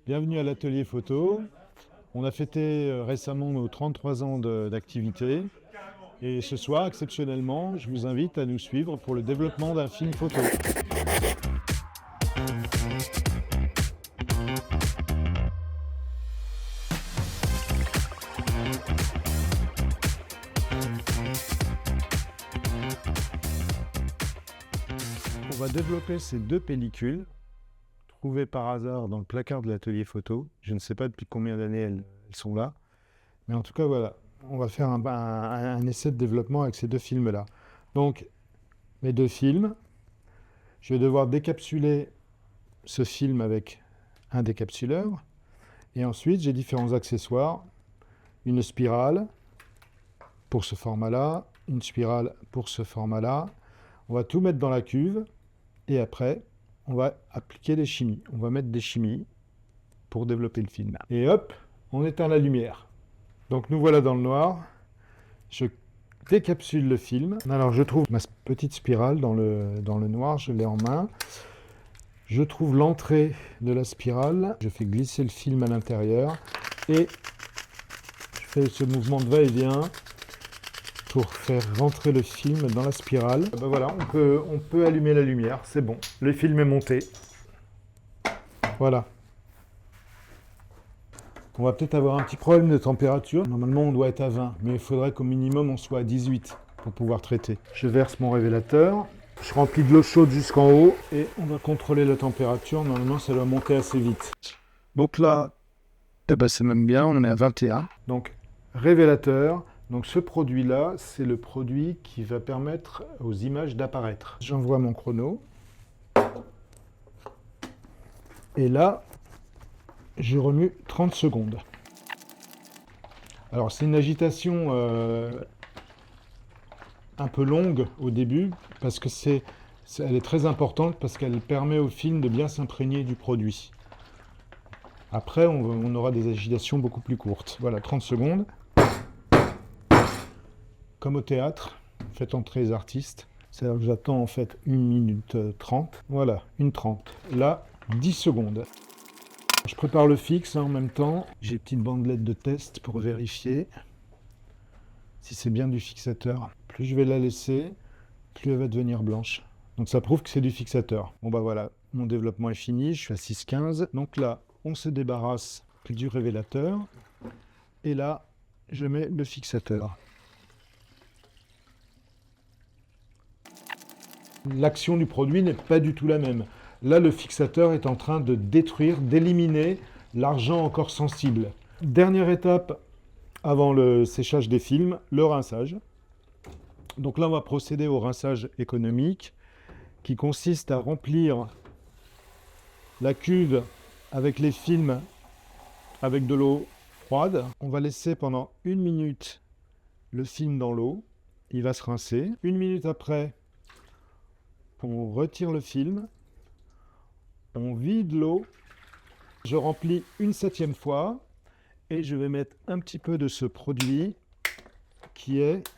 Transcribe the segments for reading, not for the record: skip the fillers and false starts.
Bienvenue à l'atelier photo. On a fêté récemment nos 33 ans d'activité. Et ce soir, exceptionnellement, je vous invite à nous suivre pour le développement d'un film photo. On va développer ces deux pellicules, trouvées par hasard dans le placard de l'atelier photo. Je ne sais pas depuis combien d'années elles sont là. Mais en tout cas, voilà, on va faire un essai de développement avec ces deux films-là. Donc, mes deux films, je vais devoir décapsuler ce film avec un décapsuleur. Et ensuite, j'ai différents accessoires. Une spirale pour ce format-là, une spirale pour ce format-là. On va tout mettre dans la cuve. Et après, on va appliquer des chimies. On va mettre des chimies pour développer le film. Et hop, on éteint la lumière. Donc nous voilà dans le noir. Je décapsule le film. Alors je trouve ma petite spirale dans le noir, je l'ai en main. Je trouve l'entrée de la spirale. Je fais glisser le film à l'intérieur. Et je fais ce mouvement de va-et-vient pour faire rentrer le film dans la spirale. Ben voilà, on peut allumer la lumière, c'est bon. Le film est monté. Voilà. On va peut-être avoir un petit problème de température. Normalement, on doit être à 20, mais il faudrait qu'au minimum, on soit à 18 pour pouvoir traiter. Je verse mon révélateur. Je remplis de l'eau chaude jusqu'en haut et on va contrôler la température. Normalement, ça doit monter assez vite. Donc là, c'est même bien, on en est à 21. Donc, révélateur. Donc ce produit-là, c'est le produit qui va permettre aux images d'apparaître. J'envoie mon chrono. Et là, je remue 30 secondes. Alors c'est une agitation un peu longue au début, parce que elle est très importante, parce qu'elle permet au film de bien s'imprégner du produit. Après, on aura des agitations beaucoup plus courtes. Voilà, 30 secondes. Comme au théâtre, faites entrer les artistes. C'est-à-dire que j'attends en fait 1 minute 30. Voilà, 1:30. Là, 10 secondes. Je prépare le fixe en même temps. J'ai une petite bandelette de test pour vérifier si c'est bien du fixateur. Plus je vais la laisser, plus elle va devenir blanche. Donc ça prouve que c'est du fixateur. Bon bah voilà, mon développement est fini, je suis à 6,15. Donc là, on se débarrasse du révélateur. Et là, je mets le fixateur. L'action du produit n'est pas du tout la même. Là, le fixateur est en train de détruire, d'éliminer l'argent encore sensible. Dernière étape avant le séchage des films, le rinçage. Donc là, on va procéder au rinçage économique qui consiste à remplir la cuve avec les films avec de l'eau froide. On va laisser pendant 1 minute le film dans l'eau. Il va se rincer. 1 minute après, on retire le film, on vide l'eau, je remplis une 7e fois et je vais mettre un petit peu de ce produit qui est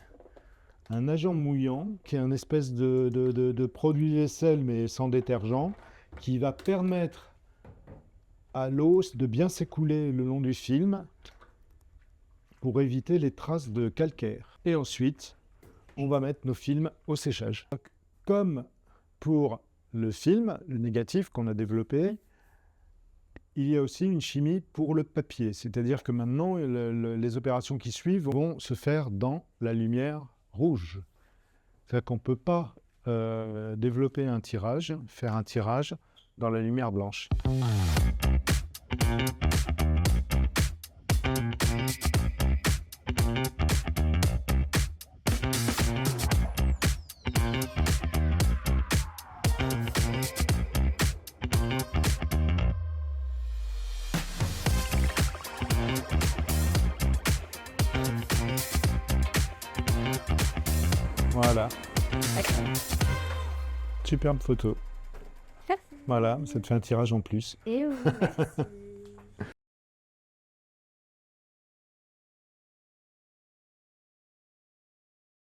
un agent mouillant, qui est un espèce de produit vaisselle mais sans détergent, qui va permettre à l'eau de bien s'écouler le long du film pour éviter les traces de calcaire. Et ensuite, on va mettre nos films au séchage. Comme pour le film, le négatif qu'on a développé, il y a aussi une chimie pour le papier. C'est-à-dire que maintenant, les opérations qui suivent vont se faire dans la lumière rouge. C'est-à-dire qu'on ne peut pas développer un tirage, faire un tirage dans la lumière blanche. Voilà. Superbe photo. Merci. Voilà, ça te fait un tirage en plus. Et oui, merci.